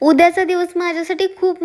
उद्याचा दिवस माझ्यासाठी खूप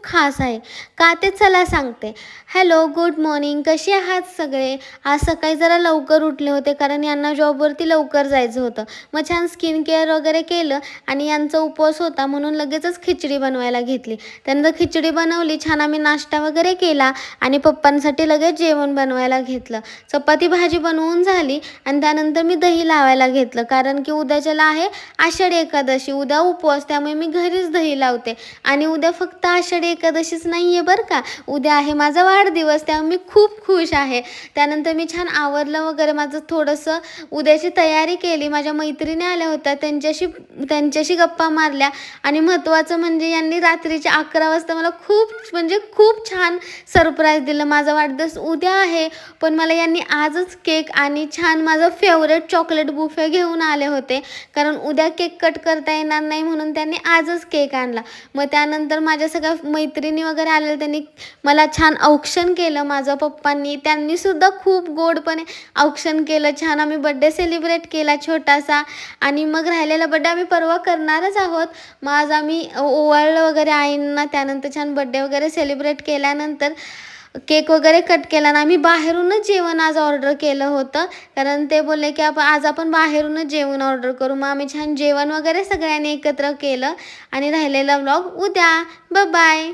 खास आहे. का ते चला सांगते. Hello, good morning. कसे आहात सगळे? आज सकाळी जरा लवकर उठले होते कारण यांना जॉबवरती लवकर जायचं होतं. मग छान स्किन केअर वगैरे केलं आणि यांचा उपवास होता म्हणून लगेचच खिचडी बनवायला घेतली. त्यानंतर खिचडी बनवली, छान आम्ही नाश्ता वगैरे केला आणि पप्पांसाठी लगेच जेवण बनवायला घेतलं. चपाती भाजी बनवून झाली आणि त्यानंतर मी दही लावायला घेतलं कारण की उद्याच्याला आहे आषाढी एकादशी. उद्या उपवास, त्यामुळे मी घरीच दही लावते. आणि उद्या फक्त आषाढी एकादशीच नाही आहे बरं का, उद्या आहे माझा वाढदिवस, त्यामुळे मी खूप खुश आहे. त्यानंतर मी छान आवरलं वगैरे, माझं थोडंसं उद्याची तयारी केली. माझ्या मैत्रिणी आल्या होत्या, त्यांच्याशी गप्पा मारल्या आणि महत्त्वाचं म्हणजे यांनी रात्रीच्या 11 वाजता मला खूप छान सरप्राईज दिलं. माझा वाढदिवस उद्या आहे पण मला यांनी आजच केक आणि छान माझं फेवरेट चॉकलेट बुफे घेऊन आले होते कारण उद्या केक कट करता येणार नाही म्हणून त्यांनी आजच केक आणला. मग त्यानंतर माझ्या सगळ्या मैत्रिणी वगैरे आलेल्या, त्यांनी मला छान औक्षण केलं. माझ्या पप्पांनी त्यांनीसुद्धा खूप गोडपणे औक्षण केलं. छान आम्ही बड्डे सेलिब्रेट केला छोटासा आणि मग राहिलेला बड्डे आम्ही परवा करणारच आहोत. मग आज आम्ही ओवाळलं वगैरे आईंना, त्यानंतर छान बड्डे वगैरे सेलिब्रेट केल्यानंतर केक वगैरे कट केला आणि आम्ही बाहेरूनच जेवण आज ऑर्डर केलं होतं कारण ते बोलले की आज आपण बाहेरूनच जेवण ऑर्डर करू. मग आम्ही छान जेवण वगैरे सगळ्यांनी एकत्र केलं आणि राहिलेला व्लॉग उद्या. बाय.